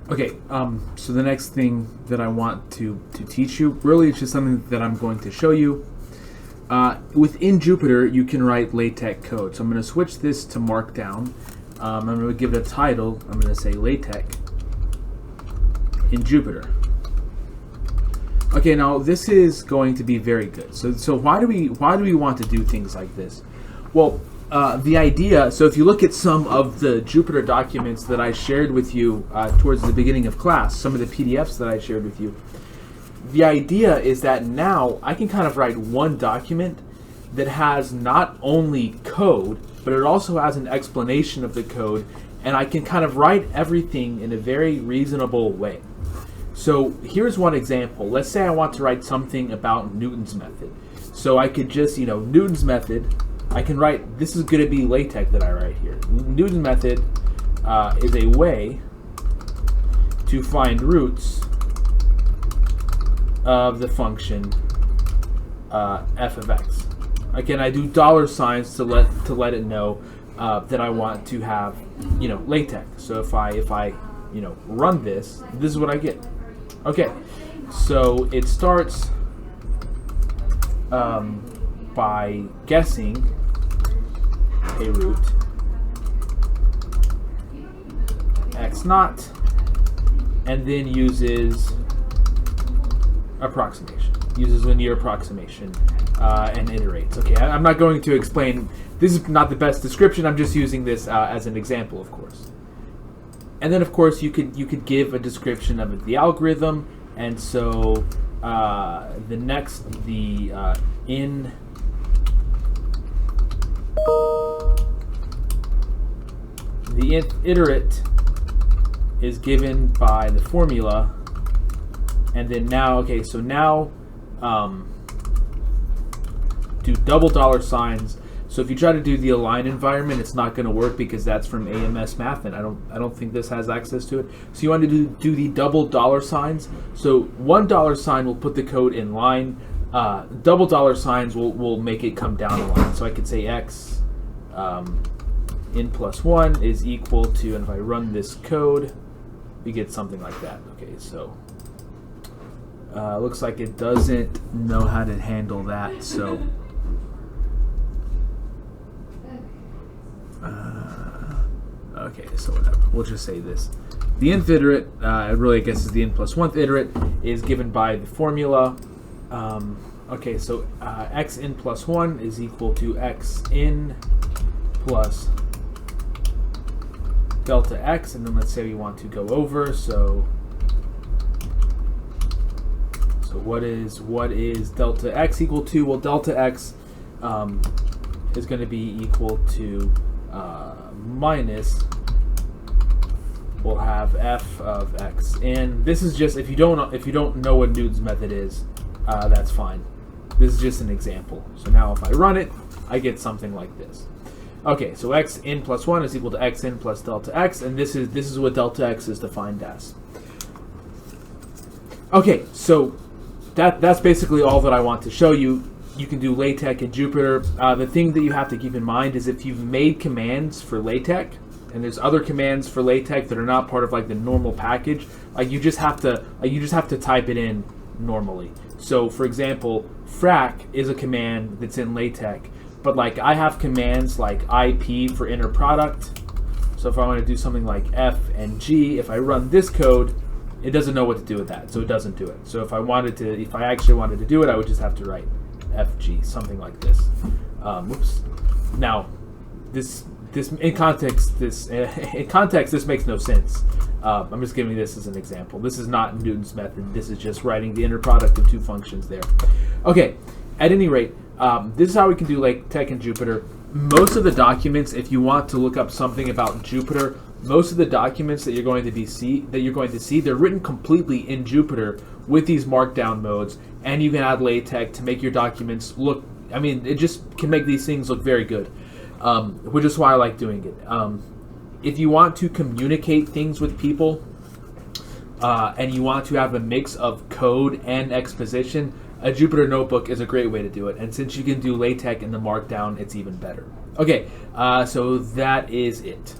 Okay, so the next thing that I want to teach you, really it's just something that I'm going to show you. Within Jupyter, you can write LaTeX code. So I'm going to switch this to Markdown. I'm going to give it a title. I'm going to say LaTeX in Jupyter. Okay, now this is going to be very good. So why do we want to do things like this? Well, the idea, so if you look at some of the Jupyter documents that I shared with you towards the beginning of class, some of the PDFs that I shared with you, the idea is that now I can kind of write one document that has not only code, but it also has an explanation of the code, and I can kind of write everything in a very reasonable way. So here's one example. Let's say I want to write something about Newton's method. So I could just, Newton's method, I can write, this is going to be LaTeX that I write here. Newton's method is a way to find roots of the function f of x. Again, I do dollar signs to let it know that I want to have, LaTeX. So if I run this, this is what I get. Okay, so it starts by guessing a root x naught, and then uses approximation, uses linear approximation, and iterates. Okay, I'm not going to explain. This is not the best description. I'm just using this as an example, of course. And then, of course, you could give a description of the algorithm, and so the iterate is given by the formula, and then now, okay, so now do double dollar signs. So if you try to do the align environment, it's not going to work because that's from AMS Math, and I don't think this has access to it. So you want to do the double dollar signs. So $1 will put the code in line. Double dollar signs will make it come down a line. So I could say x in plus 1 is equal to, and if I run this code, we get something like that. Okay, so looks like it doesn't know how to handle that. So. Okay, so whatever. We'll just say this. The nth iterate, really I guess is the n plus 1th iterate, is given by the formula. Okay, so x n plus 1 is equal to x n plus delta x, and then let's say we want to go over. So what is delta x equal to? Well, delta x is going to be equal to minus, we'll have f of x, and this is just, if you don't know what Newton's method is, that's fine. This is just an example. So now if I run it, I get something like this. Okay, so x n plus 1 is equal to x n plus delta x, and this is what delta x is defined as. Okay, so that's basically all that I want to show you. You can do LaTeX in Jupyter. The thing that you have to keep in mind is if you've made commands for LaTeX, and there's other commands for LaTeX that are not part of like the normal package, like you just have to type it in normally. So for example, frac is a command that's in LaTeX, but like I have commands like IP for inner product. So if I want to do something like F and G, if I run this code, it doesn't know what to do with that, so it doesn't do it. So if I actually wanted to do it, I would just have to write FG, something like this. Whoops. Now, this in context, this makes no sense. I'm just giving this as an example. This is not Newton's method. This is just writing the inner product of two functions there. Okay. At any rate, this is how we can do LaTeX in Jupyter. Most of the documents, if you want to look up something about Jupyter, most of the documents that you're going to see, they're written completely in Jupyter with these markdown modes, and you can add LaTeX to make your documents look, I mean, it just can make these things look very good, which is why I like doing it. If you want to communicate things with people, and you want to have a mix of code and exposition, a Jupyter notebook is a great way to do it. And since you can do LaTeX in the markdown, it's even better. Okay, so that is it.